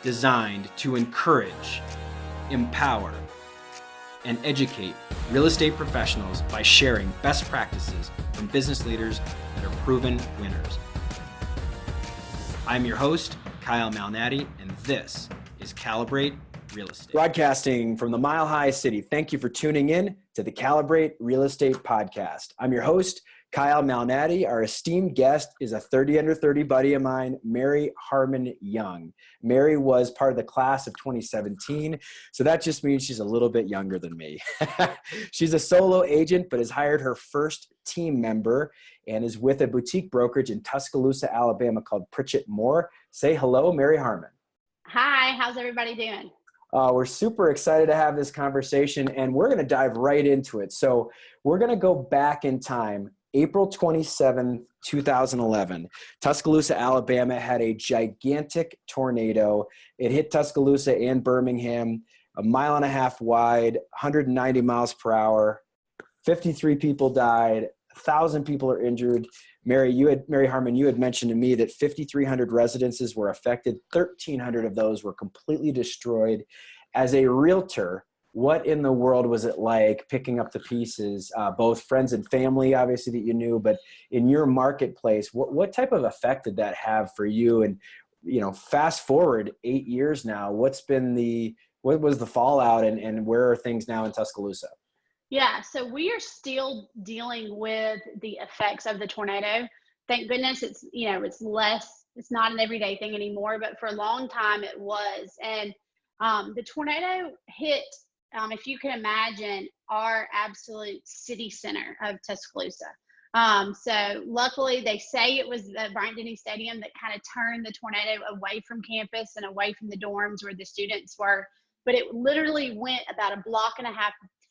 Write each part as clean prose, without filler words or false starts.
designed to encourage, empower, and educate real estate professionals by sharing best practices from business leaders that are proven winners. I'm your host, Kyle Malnati, and this is Calibrate Real Estate. Broadcasting from the Mile High City, thank you for tuning in to the Calibrate Real Estate Podcast. I'm your host, Kyle Malnati. Our esteemed guest is a 30 under 30 buddy of mine, Mary Harmon Young. Mary was part of the class of 2017, so that just means she's a little bit younger than me. She's a solo agent, but has hired her first team member and is with a boutique brokerage in Tuscaloosa, Alabama called Pritchett-Moore. Say hello, Mary Harmon. Hi, how's everybody doing? We're super excited to have this conversation, and we're going to dive right into it. So we're going to go back in time. April 27, 2011, Tuscaloosa, Alabama had a gigantic tornado. It hit Tuscaloosa and Birmingham, 1.5 miles wide, 190 miles per hour. 53 people died, 1,000 people are injured. Mary Harmon, you had mentioned to me that 5,300 residences were affected. 1,300 of those were completely destroyed. As a realtor, what in the world was it like picking up the pieces, both friends and family, obviously, that you knew, but in your marketplace, what type of effect did that have for you? And, you know, fast forward 8 years now, what was the fallout and where are things now in Tuscaloosa? Yeah, so we are still dealing with the effects of the tornado. Thank goodness it's not an everyday thing anymore, but for a long time it was. And the tornado hit, if you can imagine, our absolute city center of Tuscaloosa. So luckily they say it was the Bryant Denny Stadium that kind of turned the tornado away from campus and away from the dorms where the students were. But it literally went about 1.5 blocks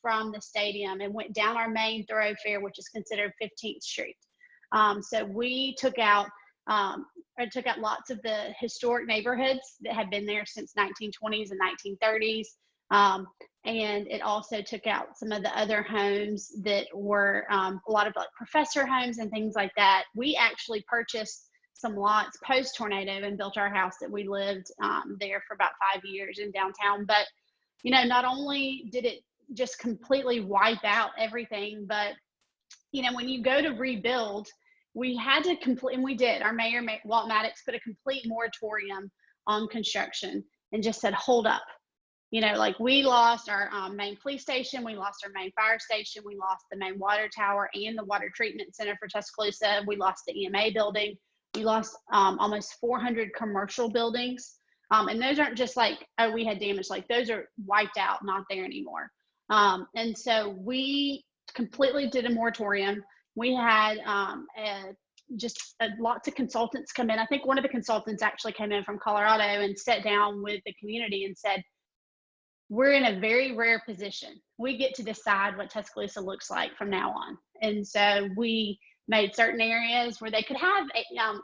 from the stadium and went down our main thoroughfare, which is considered 15th Street. So we took out lots of the historic neighborhoods that had been there since 1920s and 1930s. And it also took out some of the other homes that were a lot of like professor homes and things like that. We actually purchased some lots post-tornado and built our house that we lived there for about 5 years in downtown. But, you know, not only did it just completely wipe out everything, but, you know, when you go to rebuild, we had to complete, and we did. Our mayor, Walt Maddox, put a complete moratorium on construction and just said, hold up. You know, like we lost our main police station, we lost our main fire station, we lost the main water tower and the water treatment center for Tuscaloosa. We lost the EMA building. We lost almost 400 commercial buildings. And those aren't just like, oh, we had damage. Like those are wiped out, not there anymore. And so we completely did a moratorium. We had lots of consultants come in. I think one of the consultants actually came in from Colorado and sat down with the community and said, we're in a very rare position. We get to decide what Tuscaloosa looks like from now on. And so we made certain areas where they could have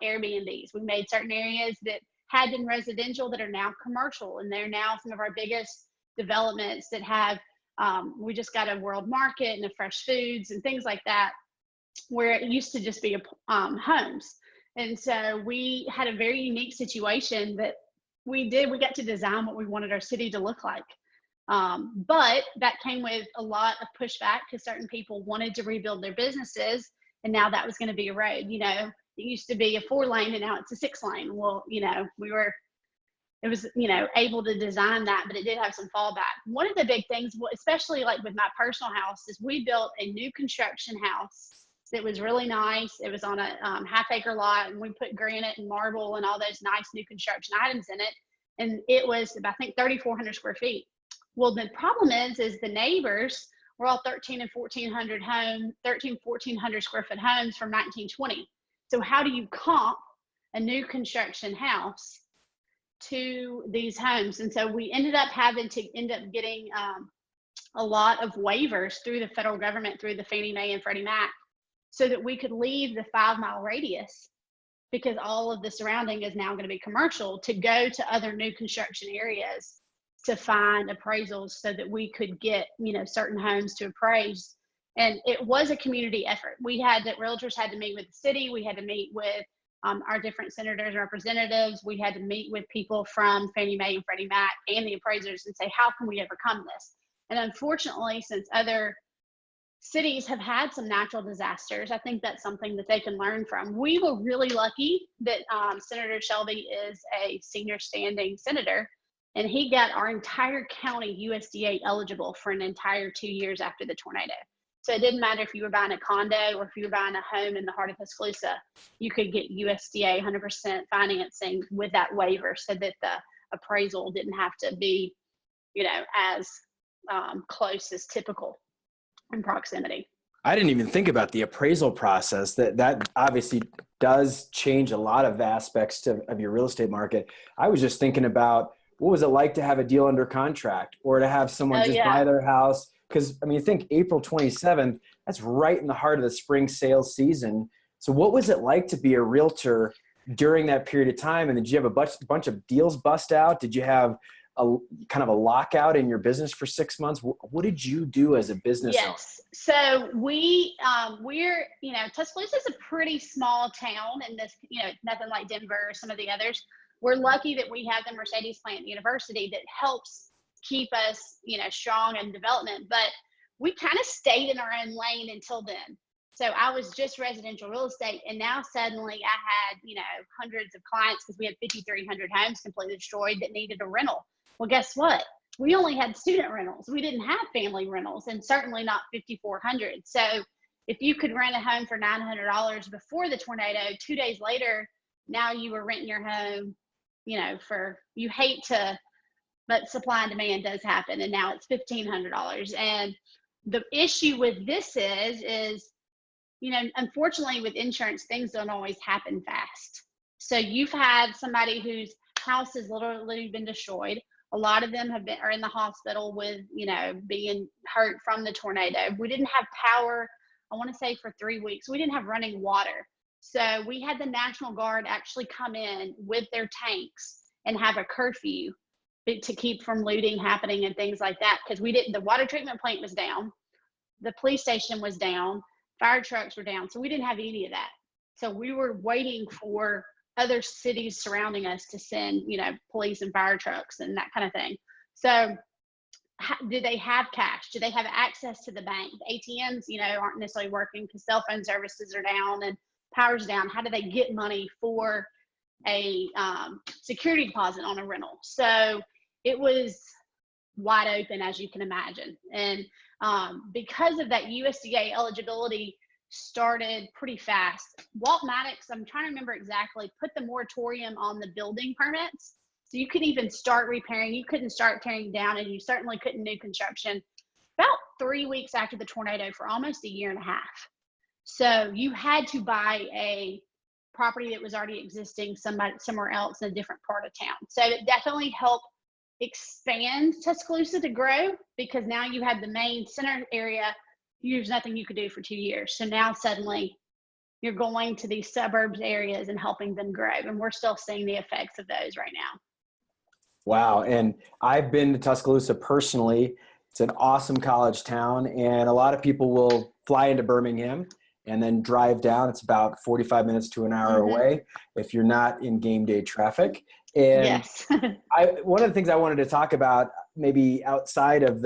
Airbnbs. We made certain areas that had been residential that are now commercial. And they're now some of our biggest developments that have, we just got a World Market and a Fresh Foods and things like that, where it used to just be homes. And so we had a very unique situation that we got to design what we wanted our city to look like. But that came with a lot of pushback because certain people wanted to rebuild their businesses. And now that was going to be a road. You know, it used to be a 4-lane and now it's a 6-lane. Well, you know, it was, you know, able to design that, but it did have some fallback. One of the big things, especially like with my personal house, is we built a new construction house that was really nice. It was on a half-acre lot, and we put granite and marble and all those nice new construction items in it. And it was, I think, 3,400 square feet. Well, the problem is the neighbors were all 1,400 square foot homes from 1920. So how do you comp a new construction house to these homes? And so we ended up having to getting a lot of waivers through the federal government, through the Fannie Mae and Freddie Mac, so that we could leave the 5-mile radius, because all of the surrounding is now going to be commercial, to go to other new construction areas to find appraisals so that we could get, you know, certain homes to appraise. And it was a community effort. Realtors had to meet with the city. We had to meet with our different senators and representatives. We had to meet with people from Fannie Mae and Freddie Mac and the appraisers and say, how can we overcome this? And unfortunately, since other cities have had some natural disasters, I think that's something that they can learn from. We were really lucky that Senator Shelby is a senior standing senator, and he got our entire county USDA eligible for an entire 2 years after the tornado. So it didn't matter if you were buying a condo or if you were buying a home in the heart of Tuscaloosa, you could get USDA 100% financing with that waiver so that the appraisal didn't have to be, as close as typical in proximity. I didn't even think about the appraisal process. That obviously does change a lot of aspects of your real estate market. I was just thinking about, what was it like to have a deal under contract or to have someone buy their house? Because, I mean, you think April 27th, that's right in the heart of the spring sales season. So what was it like to be a realtor during that period of time? And did you have a bunch of deals bust out? Did you have a kind of a lockout in your business for 6 months? What did you do as a business owner? Yes. So we're, Tuscaloosa is a pretty small town, and this, nothing like Denver or some of the others. We're lucky that we have the Mercedes Plant University that helps keep us, strong in development, but we kind of stayed in our own lane until then. So I was just residential real estate, and now suddenly I had, hundreds of clients because we had 5,300 homes completely destroyed that needed a rental. Well, guess what? We only had student rentals. We didn't have family rentals, and certainly not 5,400. So if you could rent a home for $900 before the tornado, 2 days later, now you were renting your home, you hate to, but supply and demand does happen. And now it's $1,500. And the issue with this is, unfortunately with insurance, things don't always happen fast. So you've had somebody whose house has literally been destroyed. A lot of them are in the hospital with, being hurt from the tornado. We didn't have power, I want to say, for 3 weeks. We didn't have running water. So we had the National Guard actually come in with their tanks and have a curfew to keep from looting happening and things like that. Because the water treatment plant was down. The police station was down. Fire trucks were down. So we didn't have any of that. So we were waiting for other cities surrounding us to send, police and fire trucks and that kind of thing. So do they have cash? Do they have access to the bank? The ATMs, aren't necessarily working because cell phone services are down and power's down. How do they get money for a security deposit on a rental? So it was wide open, as you can imagine. And because of that, USDA eligibility started pretty fast. Walt Maddox, I'm trying to remember exactly, put the moratorium on the building permits. So you could even start repairing. You couldn't start tearing down, and you certainly couldn't do construction about 3 weeks after the tornado for almost a year and a half. So you had to buy a property that was already existing somewhere else in a different part of town. So it definitely helped expand Tuscaloosa to grow, because now you had the main center area. There's nothing you could do for 2 years. So now suddenly you're going to these suburbs areas and helping them grow. And we're still seeing the effects of those right now. Wow. And I've been to Tuscaloosa personally. It's an awesome college town, and a lot of people will fly into Birmingham and then drive down. It's about 45 minutes to an hour away if you're not in game day traffic. And yes. One of the things I wanted to talk about, maybe outside of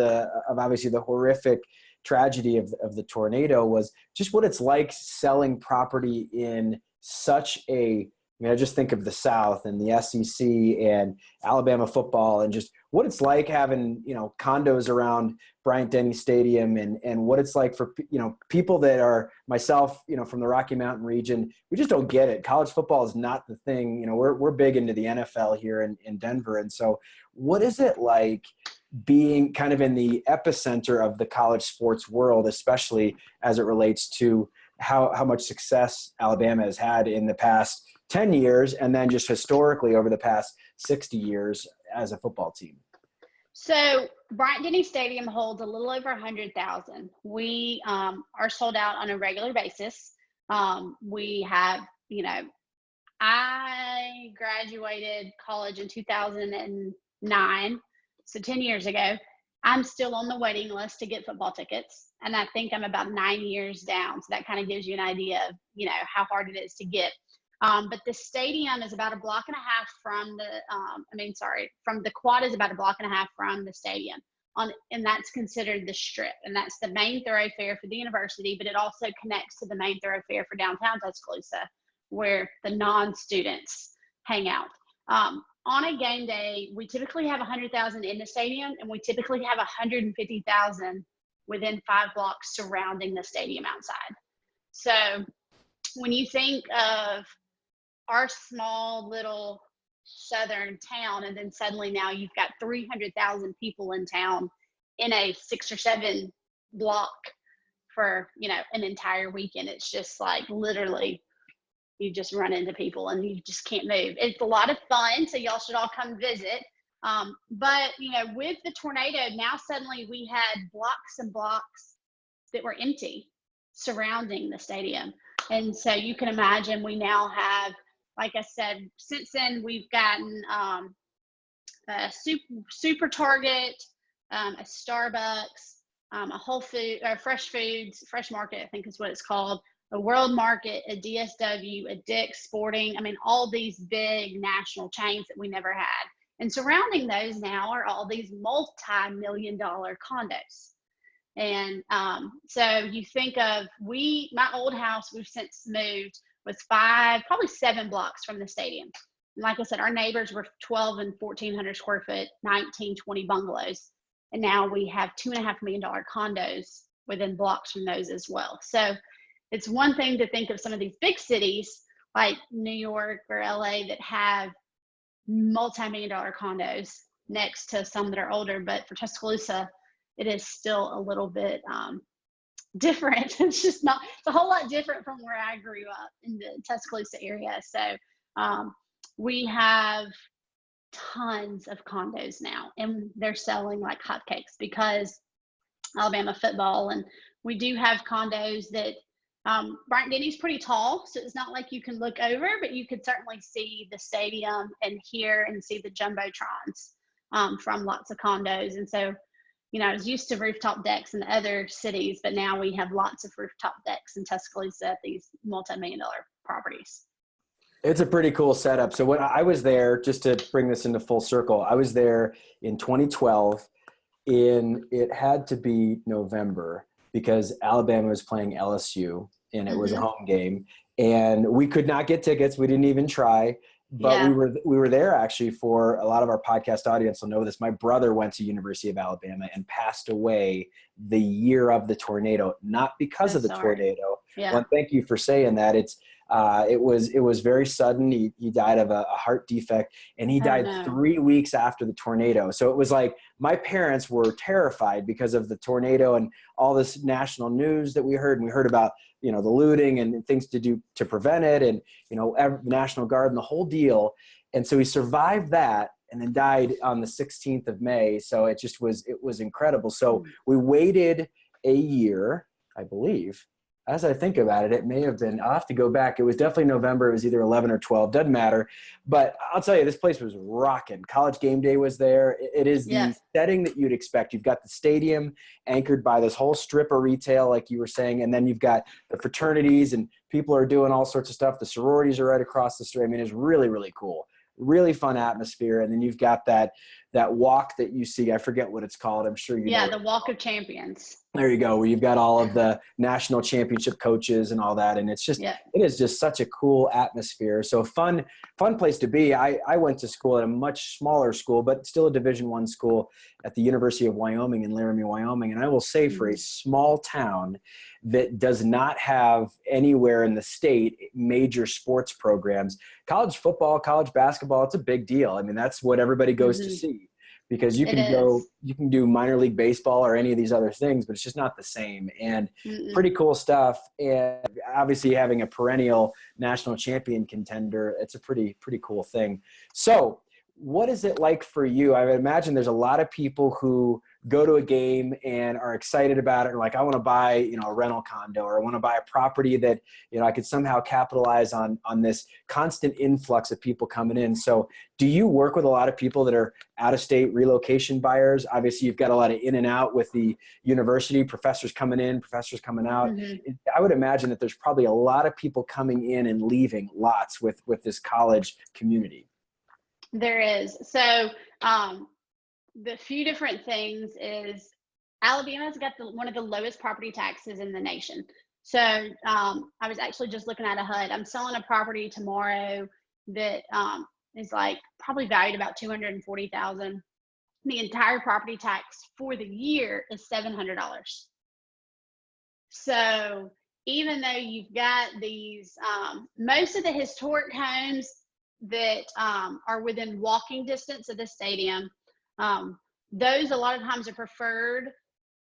obviously the horrific tragedy of the tornado, was just what it's like selling property in such I just think of the South and the SEC and Alabama football, and just what it's like having, condos around Bryant Denny Stadium, and what it's like for, people that are myself, from the Rocky Mountain region. We just don't get it. College football is not the thing. We're big into the NFL here in Denver. And so what is it like being kind of in the epicenter of the college sports world, especially as it relates to how much success Alabama has had in the past 10 years, and then just historically over the past 60 years as a football team? So Bryant Denny Stadium holds a little over 100,000. We are sold out on a regular basis. We have, I graduated college in 2009, so 10 years ago. I'm still on the waiting list to get football tickets, and I think I'm about 9 years down. So that kind of gives you an idea of, how hard it is to get. But the stadium is about a block and a half from from the quad is about a block and a half from the stadium. And that's considered the strip. And that's the main thoroughfare for the university, but it also connects to the main thoroughfare for downtown Tuscaloosa, where the non-students hang out. On a game day, we typically have 100,000 in the stadium, and we typically have 150,000 within 5 blocks surrounding the stadium outside. So when you think of our small little southern town, and then suddenly now you've got 300,000 people in town in a 6 or 7 block for, an entire weekend, it's just like literally you just run into people and you just can't move. It's a lot of fun, so y'all should all come visit. But with the tornado, now suddenly we had blocks and blocks that were empty surrounding the stadium. And so you can imagine we now have, like I said, since then we've gotten a super Target, a Starbucks, a Whole Food, or Fresh Foods, Fresh Market, I think is what it's called, a World Market, a DSW, a Dick's Sporting. All these big national chains that we never had. And surrounding those now are all these multi-million-dollar condos. And so you think of my old house, we've since moved, was probably 7 blocks from the stadium. And like I said, our neighbors were 12 and 1,400 square foot, 19, 20 bungalows. And now we have $2.5 million condos within blocks from those as well. So it's one thing to think of some of these big cities like New York or LA that have multi-million-dollar condos next to some that are older, but for Tuscaloosa, it is still a little bit different. It's a whole lot different from where I grew up in the Tuscaloosa area. So we have tons of condos now, and they're selling like hotcakes because Alabama football. And we do have condos that Bryant Denny's pretty tall, so it's not like you can look over, but you could certainly see the stadium and hear and see the jumbotrons from lots of condos. And so, I was used to rooftop decks in other cities, but now we have lots of rooftop decks in Tuscaloosa at these multi-million-dollar properties. It's a pretty cool setup. So when I was there, just to bring this into full circle, I was there in 2012. It had to be November because Alabama was playing LSU. And it was a home game, and we could not get tickets. We didn't even try, but we were there actually for a lot of our podcast audience will know this. My brother went to University of Alabama and passed away the year of the tornado, not because of the tornado. Yeah. Well, thank you for saying that. It was very sudden. He died of a heart defect, and he died 3 weeks after the tornado. So it was like my parents were terrified because of the tornado and all this national news that we heard. And we heard about, the looting and things to do to prevent it, and, National Guard and the whole deal. And so he survived that and then died on the 16th of May. So it was incredible. So we waited a year, I believe. As I think about it, it may have been, I'll have to go back. It was definitely November. It was either 11 or 12. Doesn't matter. But I'll tell you, this place was rocking. College game day was there. It is the setting that you'd expect. You've got the stadium anchored by this whole strip of retail, like you were saying. And then you've got the fraternities, and people are doing all sorts of stuff. The sororities are right across the street. It's really, really cool. Really fun atmosphere. And then you've got that walk that you see. I forget what it's called. I'm sure you know. Yeah, the Walk of Champions. There you go, where you've got all of the national championship coaches and all that. And it is just such a cool atmosphere. So fun place to be. I went to school at a much smaller school, but still a Division I school at the University of Wyoming in Laramie, Wyoming. And I will say, for a small town that does not have anywhere in the state major sports programs, college football, college basketball, it's a big deal. That's what everybody goes to see. Because you can do minor league baseball or any of these other things, but it's just not the same. And pretty cool stuff. And obviously having a perennial national champion contender, it's a pretty cool thing. So what is it like for you? I would imagine there's a lot of people who go to a game and are excited about it. And like, I want to buy, a rental condo, or I want to buy a property that, I could somehow capitalize on this constant influx of people coming in. So do you work with a lot of people that are out-of-state relocation buyers? Obviously, you've got a lot of in and out with the university, professors coming in, professors coming out. Mm-hmm. I would imagine that there's probably a lot of people coming in and leaving lots with this college community. There is. So the few different things is Alabama's got one of the lowest property taxes in the nation. So I was actually just looking at a HUD. I'm selling a property tomorrow that is like probably valued about $240,000. The entire property tax for the year is $700. So even though you've got these, most of the historic homes that are within walking distance of the stadium, those a lot of times are preferred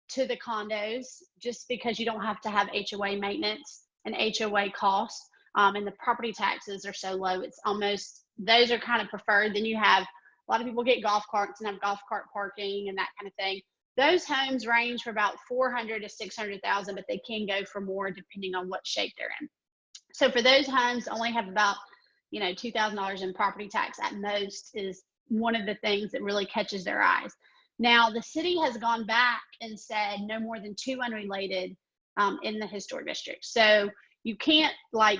to the condos, just because you don't have to have HOA maintenance and HOA costs, and the property taxes are so low. It's almost, those are kind of preferred. Then you have a lot of people get golf carts and have golf cart parking and that kind of thing. Those homes range for about 400 to 600,000, but they can go for more depending on what shape they're in. So for those homes, only have about $2,000 in property tax at most is one of the things that really catches their eyes. Now, the city has gone back and said no more than 2 unrelated in the historic district. So you can't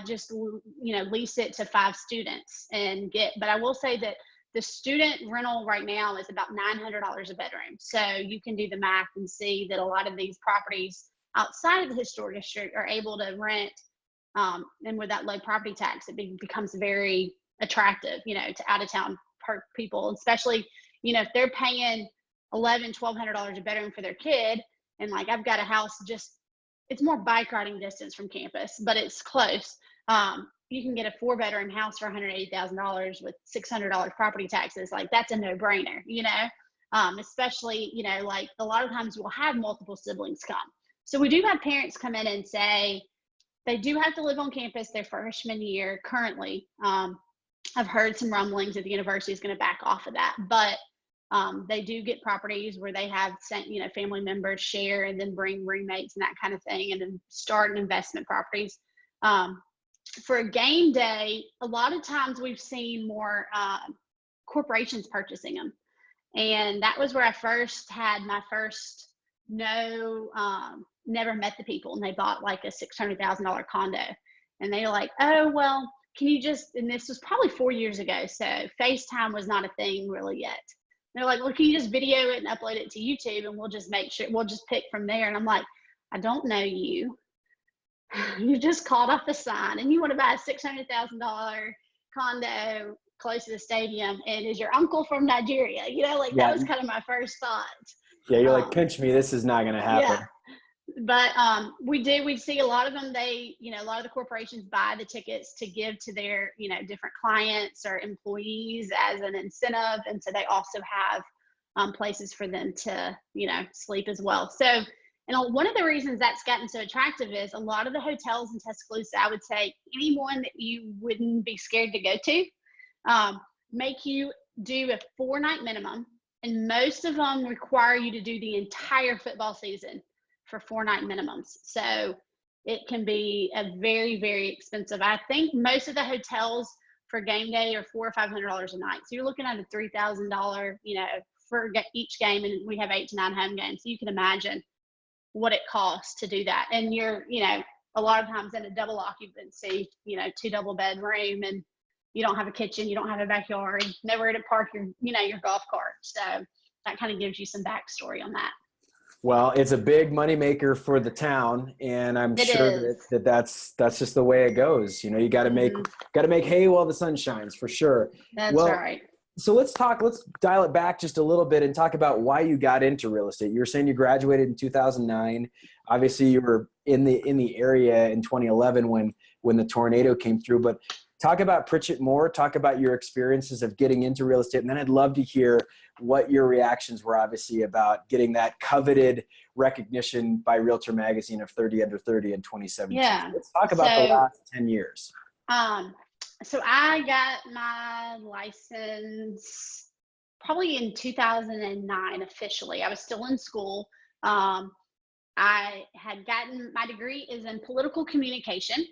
just lease it to 5 students and get, but I will say that the student rental right now is about $900 a bedroom. So you can do the math and see that a lot of these properties outside of the historic district are able to rent. And with that low property tax, it becomes very attractive, to out-of-town people, especially, if they're paying $1,200 a bedroom for their kid. And I've got a house it's more bike riding distance from campus, but it's close. You can get a 4-bedroom house for $180,000 with $600 property taxes. That's a no-brainer, especially, a lot of times we'll have multiple siblings come. So we do have parents come in and say they do have to live on campus their freshman year currently. I've heard some rumblings that the university is going to back off of that, but they do get properties where they have sent, family members share and then bring roommates and that kind of thing, and then start an investment properties. For a game day, a lot of times we've seen more corporations purchasing them. And that was where I first had my first never met the people, and they bought a $600,000 condo. And they were like, oh, well, can you and this was probably 4 years ago, so FaceTime was not a thing really yet. They're like, well, can you just video it and upload it to YouTube, and we'll just make sure, we'll just pick from there. And I'm like, I don't know you. You just called off the sign and you want to buy a $600,000 condo close to the stadium, and is your uncle from Nigeria? That was kind of my first thought. Yeah, you're pinch me, this is not going to happen. Yeah. But we see a lot of them, a lot of the corporations buy the tickets to give to their, different clients or employees as an incentive. And so they also have places for them to, sleep as well. So, and one of the reasons that's gotten so attractive is a lot of the hotels in Tuscaloosa, I would say anyone that you wouldn't be scared to go to, make you do a 4-night minimum. And most of them require you to do the entire football season for 4-night minimums. So it can be a very, very expensive. I think most of the hotels for game day are $400 or $500 a night. So you're looking at a $3,000, for each game. And we have 8 to 9 home games. So you can imagine what it costs to do that. And you're, a lot of times in a double occupancy, 2 double bedroom, and you don't have a kitchen, you don't have a backyard, nowhere to park your, your golf cart. So that kind of gives you some backstory on that. Well, it's a big moneymaker for the town, and I'm sure that's just the way it goes. You got to make hay while the sun shines, for sure. That's right. So let's dial it back just a little bit and talk about why you got into real estate. You were saying you graduated in 2009. Obviously, you were in the area in 2011 when the tornado came through. But talk about Pritchett-Moore. Talk about your experiences of getting into real estate, and then I'd love to hear what your reactions were, obviously, about getting that coveted recognition by Realtor Magazine of 30 Under 30 in 2017. Yeah. Let's talk about the last 10 years. So I got my license probably in 2009 officially. I was still in school. Um, I had gotten my degree is in political communication.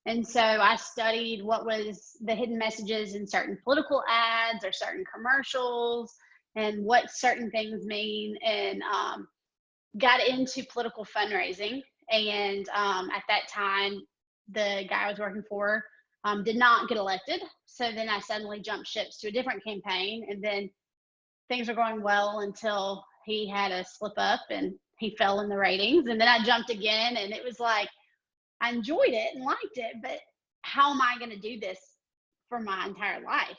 And so I studied what was the hidden messages in certain political ads or certain commercials and what certain things mean, and got into political fundraising. And at that time, the guy I was working for did not get elected. So then I suddenly jumped ships to a different campaign. And then things were going well until he had a slip up and he fell in the ratings. And then I jumped again, and it was like, I enjoyed it and liked it, but how am I going to do this for my entire life?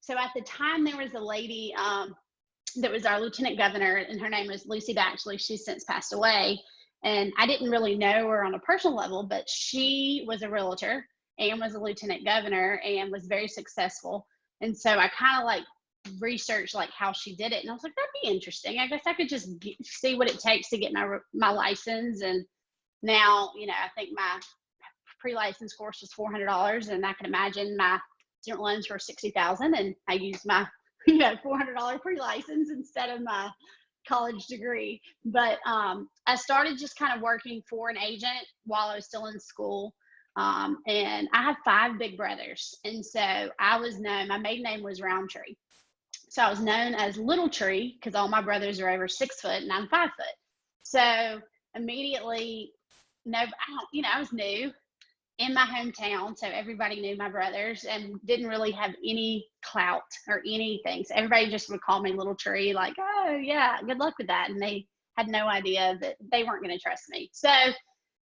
So at the time, there was a lady that was our lieutenant governor, and her name was Lucy Baxley. She's since passed away. And I didn't really know her on a personal level, but she was a realtor and was a lieutenant governor and was very successful. And so I kind of like researched like how she did it. And I was like, that'd be interesting. I guess I could just see what it takes to get my license. And now, you know, I think my pre-license course was $400, and I can imagine my student loans were $60,000, and I used my $400 pre-license instead of my college degree. But I started just kind of working for an agent while I was still in school. And I have 5 big brothers. And so I was known, my maiden name was Roundtree. So I was known as Little Tree because all my brothers are over 6 foot and I'm 5 foot. So immediately, I was new in my hometown, so everybody knew my brothers and didn't really have any clout or anything. So everybody just would call me Little Tree, like, oh yeah, good luck with that. And they had no idea that they weren't going to trust me. So as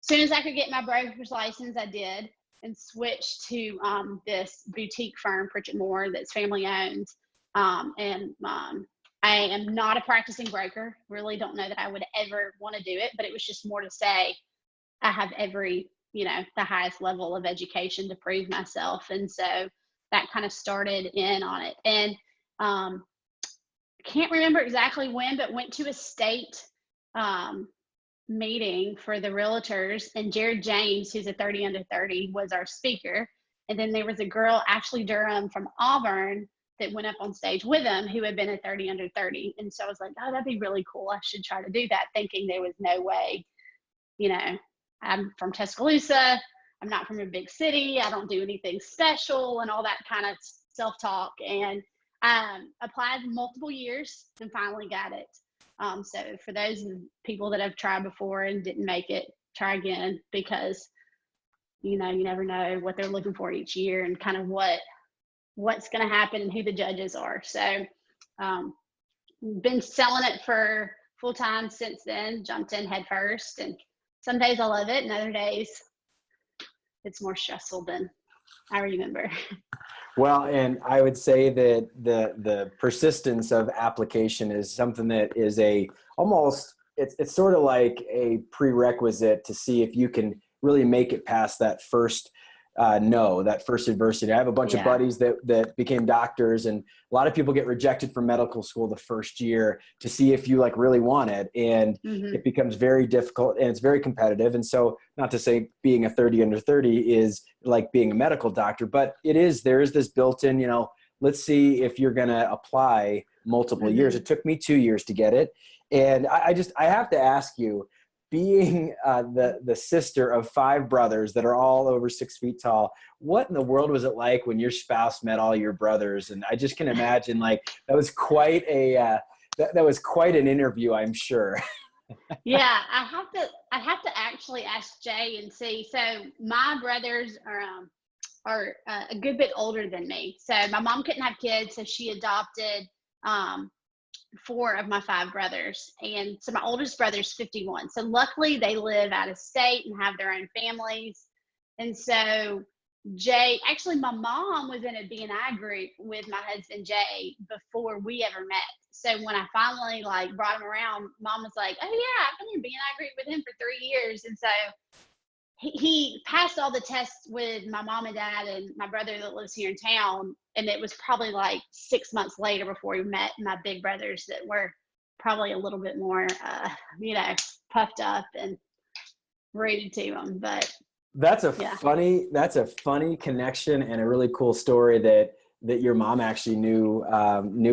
soon as I could get my broker's license, I did, and switched to this boutique firm, Pritchett-Moore, that's family owned. I am not a practicing broker. Really don't know that I would ever want to do it, but it was just more to say I have every, the highest level of education to prove myself. And so that kind of started in on it. And can't remember exactly when, but went to a state meeting for the realtors, and Jared James, who's a 30 under 30, was our speaker. And then there was a girl, Ashley Durham from Auburn, that went up on stage with him, who had been a 30 under 30. And so I was like, oh, that'd be really cool. I should try to do that, thinking there was no way, I'm from Tuscaloosa. I'm not from a big city. I don't do anything special and all that kind of self-talk. And applied multiple years and finally got it. So for those people that have tried before and didn't make it, try again, because, you never know what they're looking for each year and kind of what's going to happen and who the judges are. So been selling it for full time since then, jumped in head first. And some days I love it, and other days it's more stressful than I remember. Well, and I would say that the persistence of application is something that is it's sort of like a prerequisite to see if you can really make it past that first that first adversity. I have a bunch of buddies that became doctors, and a lot of people get rejected from medical school the first year to see if you really want it. And it becomes very difficult, and it's very competitive. And so, not to say being a 30 under 30 is like being a medical doctor, but there is this built-in, let's see if you're going to apply multiple years. It took me 2 years to get it. And I have to ask you, being the sister of 5 brothers that are all over 6 feet tall, what in the world was it like when your spouse met all your brothers? And I just can imagine that was quite that was quite an interview, I'm sure. Yeah, I have to actually ask Jay and see. So my brothers are a good bit older than me. So my mom couldn't have kids, so she adopted 4 of my 5 brothers. And so my oldest brother's 51. So luckily they live out of state and have their own families. And so Jay, actually my mom was in a BNI group with my husband Jay before we ever met. So when I finally brought him around, mom was like, oh yeah, I've been in a BNI group with him for 3 years. And so he passed all the tests with my mom and dad and my brother that lives here in town. And it was probably 6 months later before we met my big brothers that were probably a little bit more, puffed up and rooted to them. But That's a Yeah. funny connection and a really cool story that your mom actually knew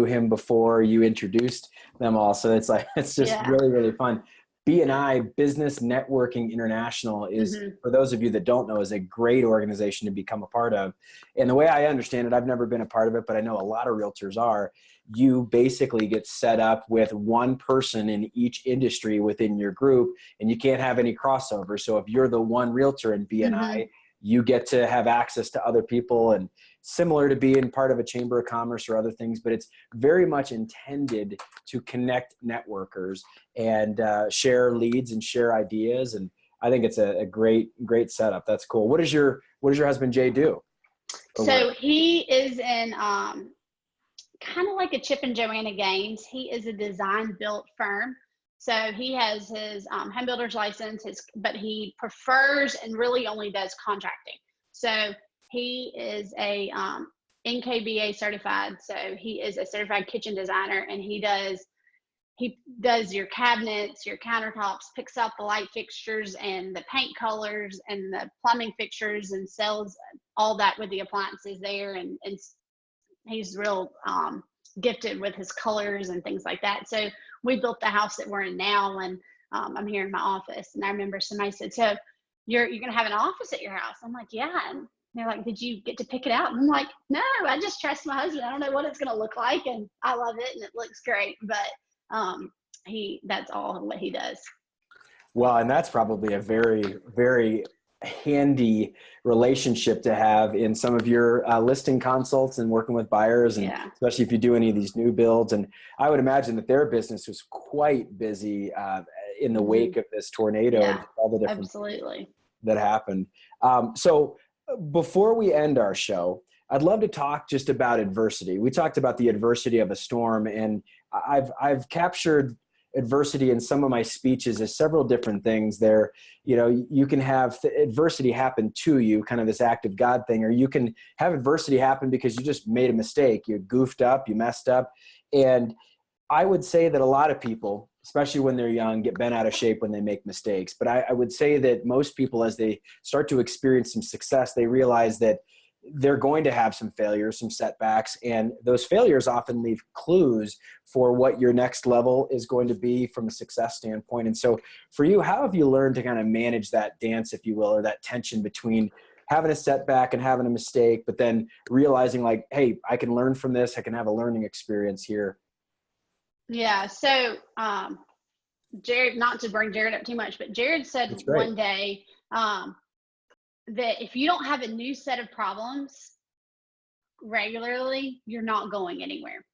him before you introduced them all. So it's just Yeah. really, really fun. B&I, Business Networking International, is, Hmm. for those of you that don't know, is a great organization to become a part of. And the way I understand it, I've never been a part of it, but I know a lot of realtors are. You basically get set up with one person in each industry within your group, and you can't have any crossover. So if you're the one realtor in Hmm. B&I, you get to have access to other people, and similar to being part of a chamber of commerce or other things, but it's very much intended to connect networkers and share leads and share ideas. And I think it's a great setup. That's cool. What does your husband Jay do for So work? he is in kind of like a Chip and Joanna Gaines. He is a design built firm. So he has his home builder's license, but he prefers and really only does contracting. So he is a NKBA certified. So he is a certified kitchen designer, and he does your cabinets, your countertops, picks out the light fixtures and the paint colors and the plumbing fixtures, and sells all that with the appliances there. And he's real gifted with his colors and things like that. So we built the house that we're in now, and I'm here in my office. And I remember somebody said, "So you're going to have an office at your house?" I'm like, "Yeah." And they're like, "Did you get to pick it out?" And I'm like, "No, I just trust my husband. I don't know what it's going to look like, and I love it, and it looks great." But that's all what he does. Well, and that's probably a very, very handy relationship to have in some of your listing consults and working with buyers, and Yeah. especially if you do any of these new builds. And I would imagine that their business was quite busy in the Hmm. wake of this tornado and Yeah, all the different things absolutely. that happened. So before we end our show, I'd love to talk just about adversity. We talked about the adversity of a storm, and I've captured adversity in some of my speeches as several different things. There, you can have adversity happen to you, kind of this act of God thing, or you can have adversity happen because you just made a mistake, you goofed up, you messed up. And I would say that a lot of people, especially when they're young, get bent out of shape when they make mistakes. But I would say that most people, as they start to experience some success, they realize that they're going to have some failures, some setbacks, and those failures often leave clues for what your next level is going to be from a success standpoint. And so for you, how have you learned to kind of manage that dance, if you will, or that tension between having a setback and having a mistake, but then realizing like, hey, I can learn from this, I can have a learning experience here? Yeah. So Jared, not to bring Jared up too much, but Jared said That's great. one day that if you don't have a new set of problems regularly, you're not going anywhere.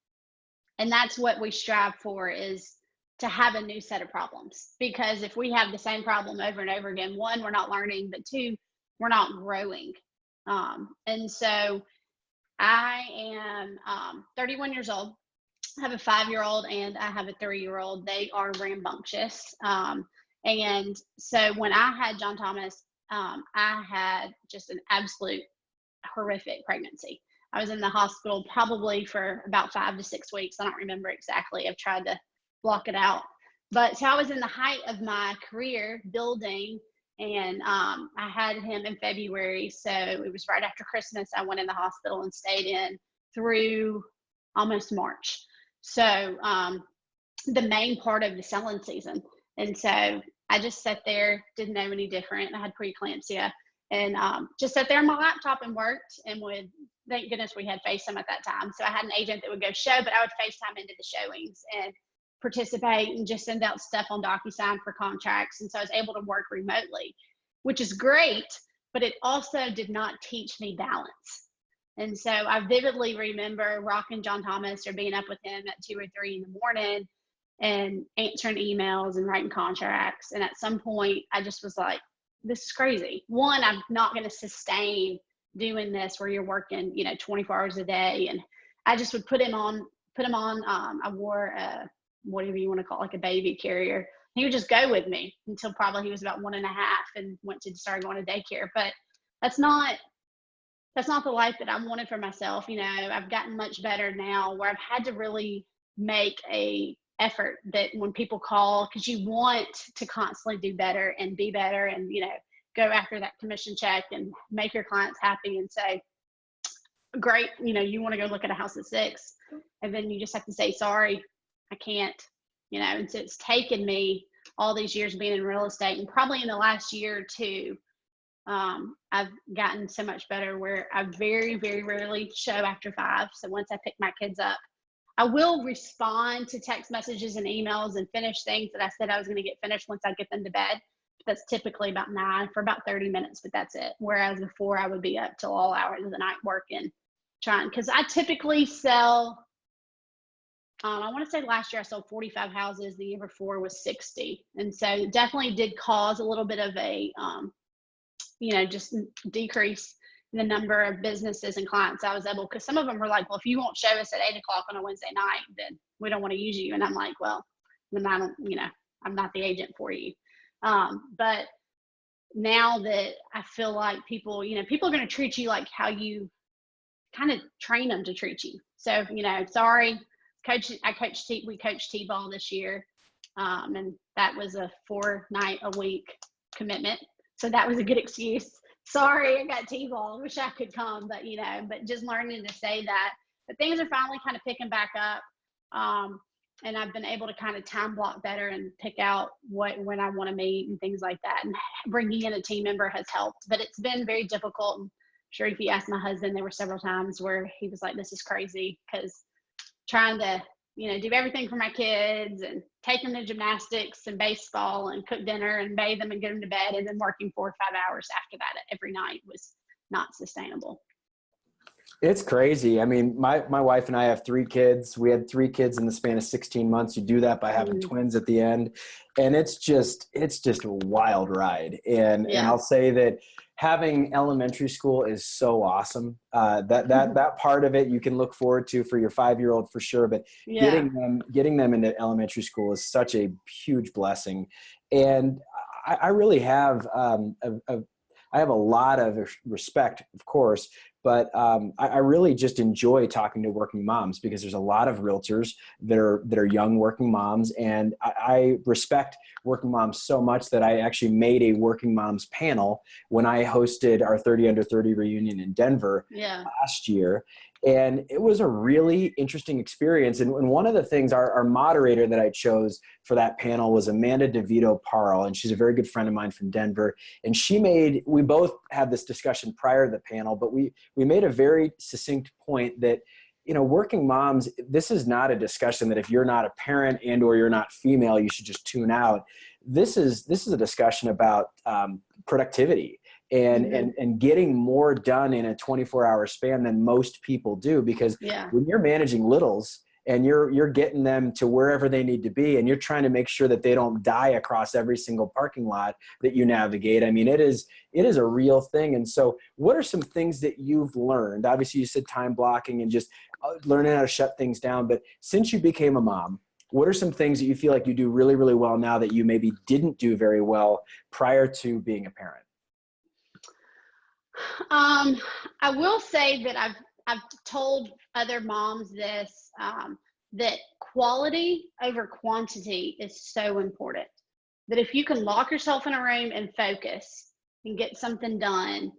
And that's what we strive for, is to have a new set of problems. Because if we have the same problem over and over again, one, we're not learning, but two, we're not growing. And so I am 31 years old. I have a 5-year-old and I have a 3-year-old. They are rambunctious. And so when I had John Thomas, I had just an absolute horrific pregnancy. I was in the hospital probably for about 5 to 6 weeks. I don't remember exactly. I've tried to block it out. But so I was in the height of my career building, and I had him in February. So it was right after Christmas. I went in the hospital and stayed in through almost March. So the main part of the selling season. And so I just sat there, didn't know any different. I had preeclampsia, and just sat there on my laptop and worked, and would, thank goodness we had FaceTime at that time. So I had an agent that would go show, but I would FaceTime into the showings and participate and just send out stuff on DocuSign for contracts. And so I was able to work remotely, which is great, but it also did not teach me balance. And so I vividly remember rocking John Thomas or being up with him at 2 or 3 in the morning and answering emails and writing contracts. And at some point, I just was like, this is crazy. One, I'm not going to sustain doing this where you're working, 24 hours a day. And I just would put him on. I wore whatever you want to call it, like a baby carrier. He would just go with me until probably he was about 1.5 and went to start going to daycare. But that's not the life that I wanted for myself. I've gotten much better now, where I've had to really make a effort that when people call, because you want to constantly do better and be better and go after that commission check and make your clients happy and say, great, you want to go look at a house at 6, and then you just have to say, sorry, I can't, and so it's taken me all these years being in real estate, and probably in the last year or two, I've gotten so much better where I very, very rarely show after 5. So once I pick my kids up, I will respond to text messages and emails and finish things that I said I was going to get finished once I get them to bed. That's typically about 9 for about 30 minutes, but that's it. Whereas before I would be up till all hours of the night working, trying, because I typically sell, I want to say last year I sold 45 houses. The year before was 60. And so it definitely did cause a little bit of a, just decrease in the number of businesses and clients I was able, because some of them were like, well, if you won't show us at 8 o'clock on a Wednesday night, then we don't want to use you. And I'm like, well, then I don't, I'm not the agent for you. But now that I feel like people are going to treat you like how you kind of train them to treat you. So, sorry, we coached T-ball this year. And that was a 4-night-a-week commitment. So that was a good excuse. Sorry, I got T-ball. Wish I could come, but but just learning to say that. But things are finally kind of picking back up. And I've been able to kind of time block better and pick out when I want to meet and things like that. And bringing in a team member has helped, but it's been very difficult. I'm sure if you ask my husband, there were several times where he was like, this is crazy, because trying to, do everything for my kids and take them to gymnastics and baseball and cook dinner and bathe them and get them to bed, and then working 4 or 5 hours after that every night was not sustainable. It's crazy. I mean, my wife and I have 3 kids. We had 3 kids in the span of 16 months. You do that by having twins at the end. And it's just a wild ride. And I'll say that having elementary school is so awesome. That part of it you can look forward to for your 5-year-old for sure. But getting them into elementary school is such a huge blessing. And I really have I have a lot of respect, of course, but I really just enjoy talking to working moms, because there's a lot of realtors that are young working moms, and I respect working moms so much that I actually made a working moms panel when I hosted our 30 Under 30 reunion in Denver last year. And it was a really interesting experience. And one of the things, our moderator that I chose for that panel was Amanda DeVito Parle, and she's a very good friend of mine from Denver. And we both had this discussion prior to the panel, but we made a very succinct point that, working moms, this is not a discussion that if you're not a parent and or you're not female, you should just tune out. This is a discussion about productivity. And getting more done in a 24-hour span than most people do, because when you're managing littles and you're getting them to wherever they need to be, and you're trying to make sure that they don't die across every single parking lot that you navigate, I mean, it is a real thing. And so what are some things that you've learned? Obviously you said time blocking and just learning how to shut things down, but since you became a mom, what are some things that you feel like you do really, really well now that you maybe didn't do very well prior to being a parent? I will say that I've told other moms this, that quality over quantity is so important. That if you can lock yourself in a room and focus and get something done,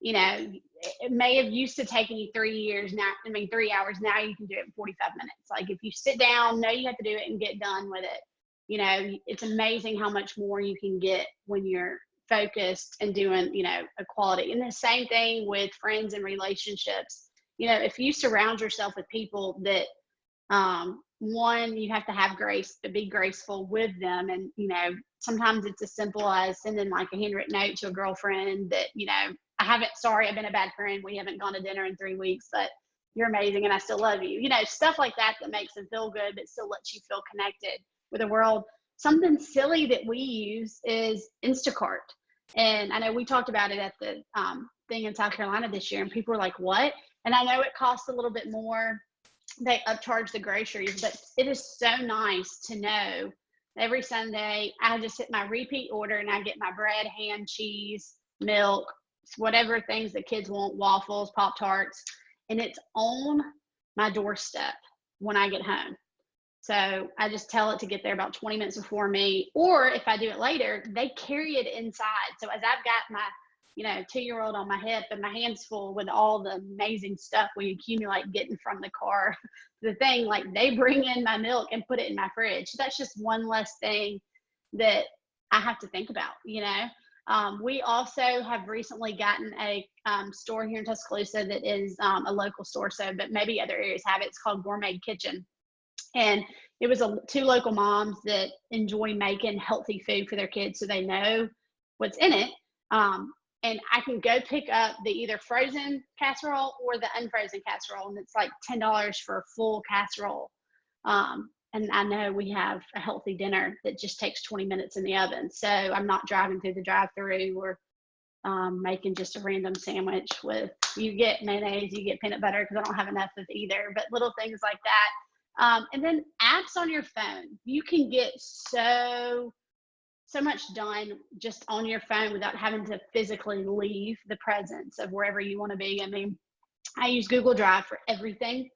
it may have used to taking you 3 hours. Now you can do it in 45 minutes. Like if you sit down, know you have to do it and get done with it. It's amazing how much more you can get when you're focused and doing, a quality. And the same thing with friends and relationships. If you surround yourself with people that, one, you have to have grace, but be graceful with them. And, sometimes it's as simple as sending like a handwritten note to a girlfriend that, I've been a bad friend. We haven't gone to dinner in 3 weeks, but you're amazing and I still love you. Stuff like that makes them feel good, but still lets you feel connected with the world. Something silly that we use is Instacart. And I know we talked about it at the thing in South Carolina this year, and people were like, what? And I know it costs a little bit more. They upcharge the groceries, but it is so nice to know every Sunday I just hit my repeat order and I get my bread, ham, cheese, milk, whatever things the kids want, waffles, Pop-Tarts, and it's on my doorstep when I get home. So I just tell it to get there about 20 minutes before me. Or if I do it later, they carry it inside. So as I've got my, 2-year-old on my hip and my hands full with all the amazing stuff we accumulate getting from the car, the thing, like they bring in my milk and put it in my fridge. So that's just one less thing that I have to think about, We also have recently gotten a store here in Tuscaloosa that is a local store, but maybe other areas have it. It's called Gourmet Kitchen. And it was two local moms that enjoy making healthy food for their kids so they know what's in it. And I can go pick up the either frozen casserole or the unfrozen casserole, and it's like $10 for a full casserole. And I know we have a healthy dinner that just takes 20 minutes in the oven. So I'm not driving through the drive-through or making just a random sandwich with, you get mayonnaise, you get peanut butter, because I don't have enough of either, but little things like that. And then apps on your phone. You can get so much done just on your phone without having to physically leave the presence of wherever you want to be. I mean, I use Google Drive for everything.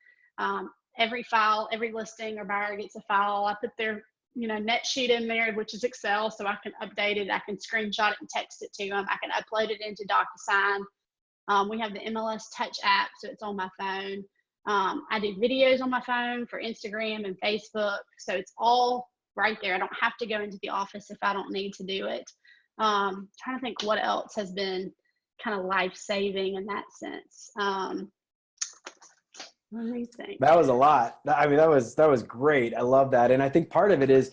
Every file, every listing or buyer gets a file. I put their, net sheet in there, which is Excel, so I can update it. I can screenshot it and text it to them. I can upload it into DocuSign. We have the MLS Touch app, so it's on my phone. I do videos on my phone for Instagram and Facebook, so it's all right there. I don't have to go into the office if I don't need to do it. Trying to think what else has been kind of life-saving in that sense. Let me think. That was a lot. I mean, that was great. I love that. And I think part of it is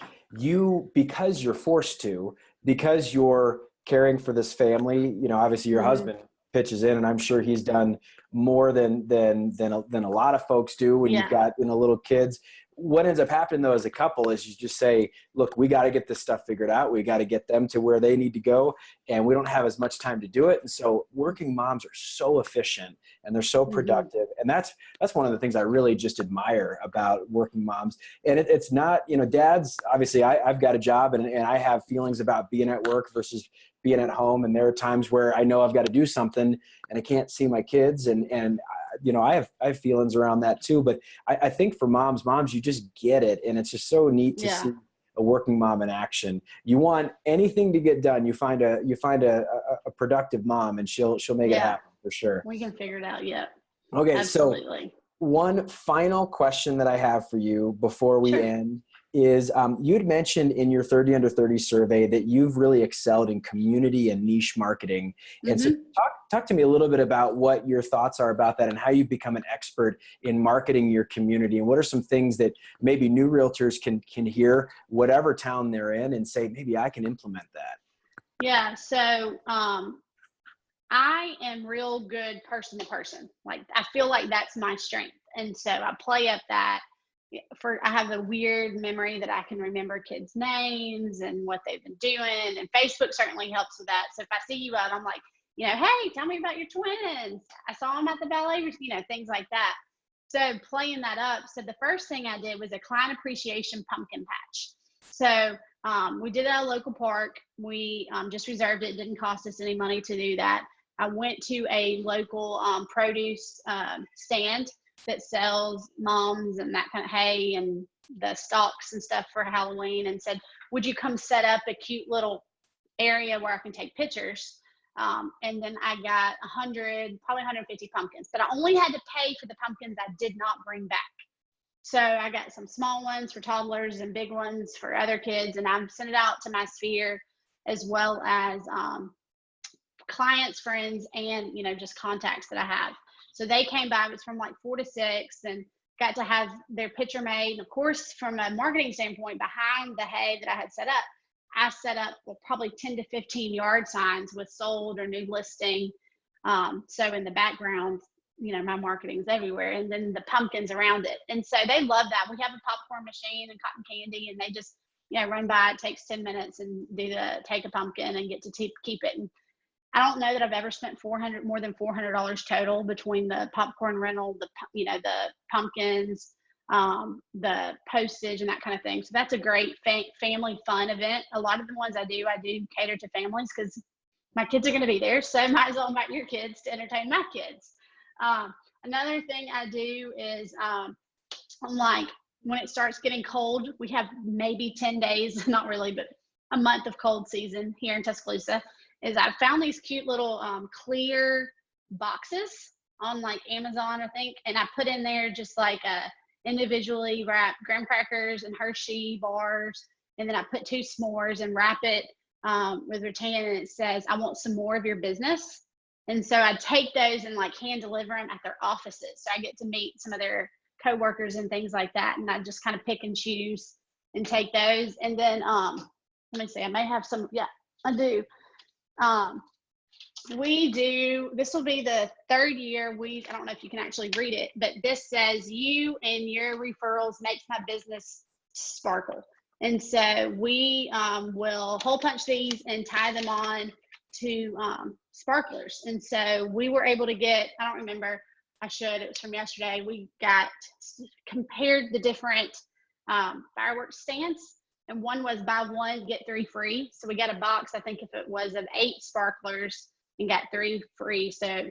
because you're forced to, because you're caring for this family, obviously your husband pitches in, and I'm sure he's done more than a lot of folks do when you've got, little kids. What ends up happening though as a couple is you just say, look, we got to get this stuff figured out. We got to get them to where they need to go, and we don't have as much time to do it. And so working moms are so efficient and they're so productive. And that's one of the things I really just admire about working moms. And it's not, dads, obviously I've got a job and I have feelings about being at work versus being at home. And there are times where I know I've got to do something and I can't see my kids. And I have feelings around that too. But I think for moms, you just get it. And it's just so neat to see a working mom in action. You want anything to get done, you find a productive mom, and she'll make it happen for sure. We can figure it out. Yeah. Okay. Absolutely. So one final question that I have for you before we end is you'd mentioned in your 30 under 30 survey that you've really excelled in community and niche marketing. And so talk to me a little bit about what your thoughts are about that and how you've become an expert in marketing your community, and what are some things that maybe new realtors can hear whatever town they're in and say, maybe I can implement that. Yeah. So I am real good person to person. Like, I feel like that's my strength. And so I play up that. I have a weird memory that I can remember kids' names and what they've been doing, and Facebook certainly helps with that. So if I see you out, I'm like, hey, tell me about your twins. I saw them at the ballet, things like that. So playing that up. So the first thing I did was a client appreciation pumpkin patch. So we did it at a local park. We just reserved it. It didn't cost us any money to do that. I went to a local produce stand that sells mums and that kind of hay and the stalks and stuff for Halloween, and said, would you come set up a cute little area where I can take pictures? And then I got probably 150 pumpkins, but I only had to pay for the pumpkins I did not bring back. So I got some small ones for toddlers and big ones for other kids, and I've sent it out to my sphere as well as clients, friends, and just contacts that I have. So they came by. It was from like 4 to 6, and got to have their picture made. And of course, from a marketing standpoint, behind the hay that I had set up, I set up probably 10 to 15 yard signs with sold or new listing. So in the background, my marketing's everywhere, and then the pumpkins around it. And so they love that. We have a popcorn machine and cotton candy, and they just, run by. It takes 10 minutes and take a pumpkin and get to keep it. And I don't know that I've ever spent more than $400 total between the popcorn rental, the pumpkins, the postage and that kind of thing. So that's a great family fun event. A lot of the ones I do cater to families because my kids are going to be there. So might as well invite your kids to entertain my kids. Another thing I do is I'm like, when it starts getting cold, we have maybe 10 days, not really, but a month of cold season here in Tuscaloosa, is I found these cute little clear boxes on like Amazon, I think. And I put in there just like individually wrapped graham crackers and Hershey bars. And then I put 2 s'mores and wrap it with rattan, and it says, I want some more of your business. And so I take those and like hand deliver them at their offices. So I get to meet some of their coworkers and things like that. And I just kind of pick and choose and take those. And then let me see, I may have some, yeah, I do. This will be the 3rd year. I don't know if you can actually read it, but this says, you and your referrals makes my business sparkle. And so we will hole punch these and tie them on to sparklers. And so we were able to get, I don't remember, it was from yesterday. We compared the different fireworks stands, and one was buy 1, get 3 free. So we got a box, I think if it was of 8 sparklers and got 3 free. So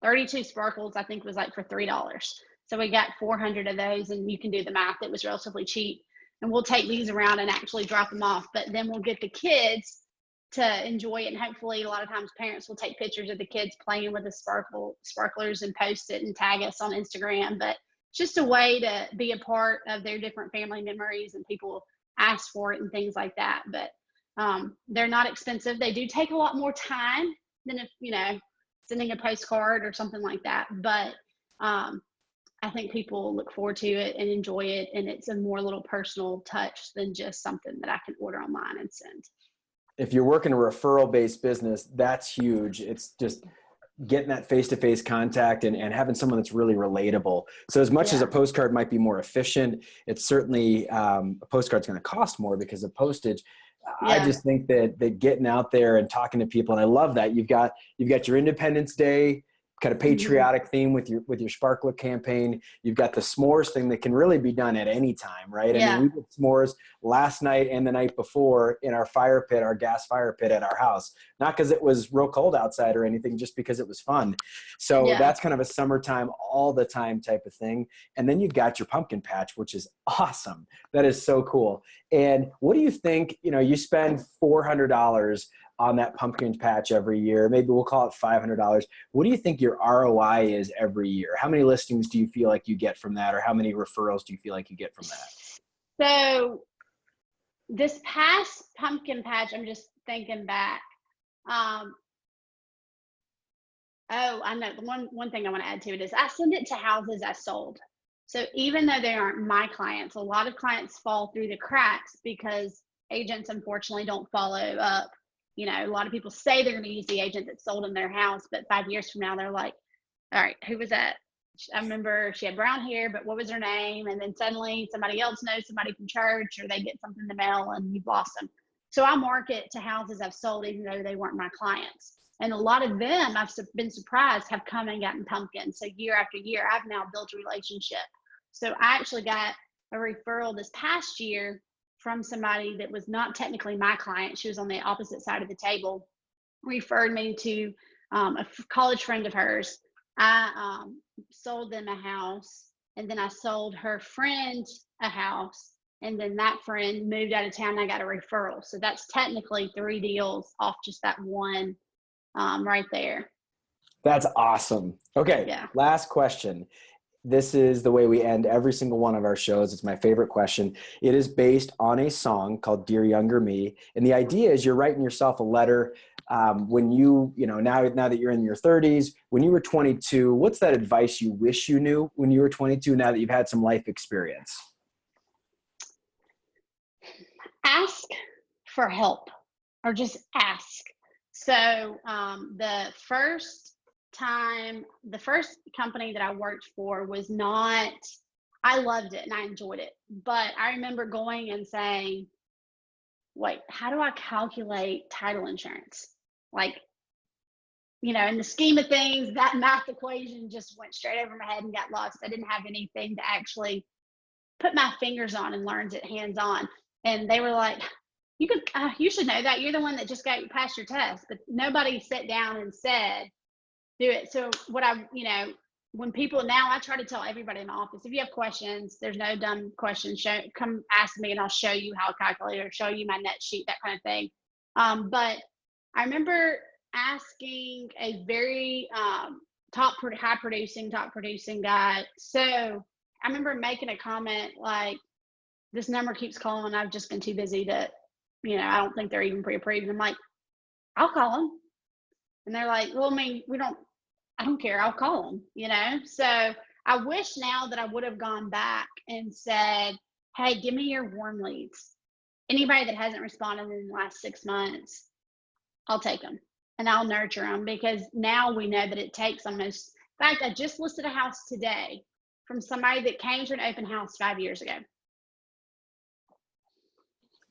32 sparkles, I think was like for $3. So we got 400 of those, and you can do the math. It was relatively cheap. And we'll take these around and actually drop them off, but then we'll get the kids to enjoy it. And hopefully a lot of times parents will take pictures of the kids playing with the sparklers and post it and tag us on Instagram. But it's just a way to be a part of their different family memories, and people ask for it and things like that. But they're not expensive. They do take a lot more time than if, sending a postcard or something like that. But I think people look forward to it and enjoy it. And it's a more little personal touch than just something that I can order online and send. If you're working a referral-based business, that's huge. It's just getting that face-to-face contact and having someone that's really relatable. So as much as a postcard might be more efficient, it's certainly a postcard's going to cost more because of postage. I just think that getting out there and talking to people, and I love that you've got your Independence Day kind of patriotic theme with your sparkler campaign. You've got the s'mores thing that can really be done at any time, right? I mean, we did s'mores last night and the night before in our fire pit, our gas fire pit at our house, not because it was real cold outside or anything, just because it was fun. So that's kind of a summertime, all the time type of thing. And then you've got your pumpkin patch, which is awesome. That is so cool. And what do you think, you spend $400 on that pumpkin patch every year, maybe we'll call it $500. What do you think your ROI is every year? How many listings do you feel like you get from that? Or how many referrals do you feel like you get from that? So this past pumpkin patch, I'm just thinking back. I know one thing I want to add to it is I send it to houses I sold. So even though they aren't my clients, a lot of clients fall through the cracks because agents unfortunately don't follow up. A lot of people say they're going to use the agent that sold them their house, but 5 years from now, they're like, all right, who was that? I remember she had brown hair, but what was her name? And then suddenly somebody else knows somebody from church, or they get something in the mail and you've lost them. So I market to houses I've sold, even though they weren't my clients. And a lot of them, I've been surprised, have come and gotten pumpkins. So year after year, I've now built a relationship. So I actually got a referral this past year from somebody that was not technically my client. She was on the opposite side of the table, referred me to a college friend of hers. I sold them a house, and then I sold her friend a house, and then that friend moved out of town and I got a referral. So that's technically 3 deals off just that one right there. That's awesome. Okay, last question. This is the way we end every single one of our shows. It's my favorite question. It is based on a song called Dear Younger Me. And the idea is you're writing yourself a letter when now that you're in your 30s, when you were 22, what's that advice you wish you knew when you were 22, now that you've had some life experience? Ask for help, or just ask. So the first company that I worked for was not, I loved it and I enjoyed it. But I remember going and saying, wait, how do I calculate title insurance? In the scheme of things, that math equation just went straight over my head and got lost. I didn't have anything to actually put my fingers on and learn it hands on. And they were like, you should know that. You're the one that just passed your test. But nobody sat down and said, do it. So when people now, I try to tell everybody in the office, if you have questions, there's no dumb questions. Come ask me and I'll show you how to calculate or show you my net sheet, that kind of thing. But I remember asking a very top producing guy. So I remember making a comment like, this number keeps calling. I've just been too busy to, I don't think they're even pre-approved. And I'm like, I'll call them. And they're like, well, I mean, I don't care. I'll call them, So I wish now that I would have gone back and said, hey, give me your warm leads. Anybody that hasn't responded in the last 6 months, I'll take them and I'll nurture them, because now we know that it takes almost, in fact, I just listed a house today from somebody that came to an open house 5 years ago.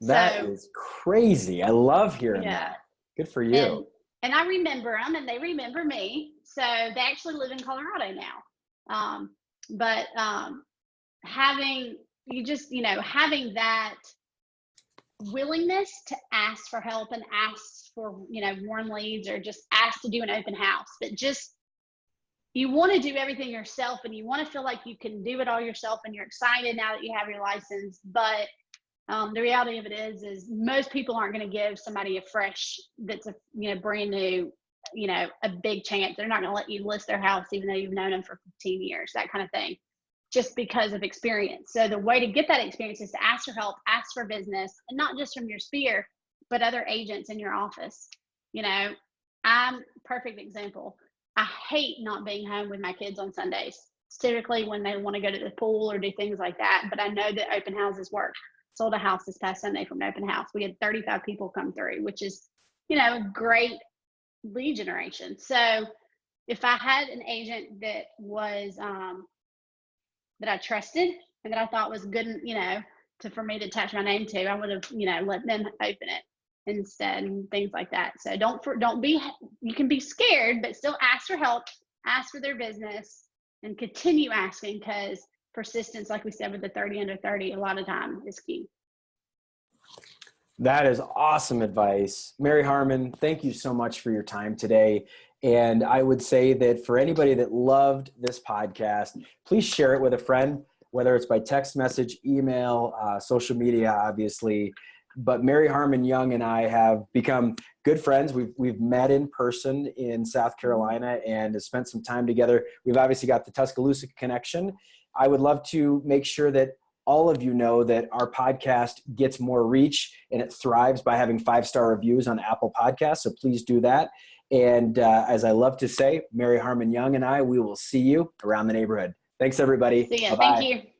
That is crazy. I love hearing that. Good for you. And I remember them and they remember me. So they actually live in Colorado now. But having having that willingness to ask for help and ask for, warm leads, or just ask to do an open house, but just, you want to do everything yourself and you want to feel like you can do it all yourself and you're excited now that you have your license. But the reality of it is most people aren't going to give somebody a fresh, that's a, brand new, a big chance. They're not going to let you list their house, even though you've known them for 15 years, that kind of thing, just because of experience. So the way to get that experience is to ask for help, ask for business, and not just from your sphere, but other agents in your office. I'm a perfect example. I hate not being home with my kids on Sundays. It's typically when they want to go to the pool or do things like that. But I know that open houses work. Sold a house this past Sunday from an open house. We had 35 people come through, which is, great lead generation. So if I had an agent that was, that I trusted and that I thought was good, for me to attach my name to, I would have, let them open it instead and things like that. So you can be scared, but still ask for help, ask for their business, and continue asking, because persistence, like we said with the 30 under 30, a lot of time is key. That is awesome advice. Mary Harmon, thank you so much for your time today. And I would say that for anybody that loved this podcast, please share it with a friend, whether it's by text message, email, social media, obviously. But Mary Harmon Young and I have become good friends. We've met in person in South Carolina and have spent some time together. We've obviously got the Tuscaloosa connection. I would love to make sure that all of you know that our podcast gets more reach and it thrives by having 5-star reviews on Apple Podcasts. So please do that. And as I love to say, Mary Harmon Young and I, we will see you around the neighborhood. Thanks, everybody. See ya. Bye-bye. Thank you.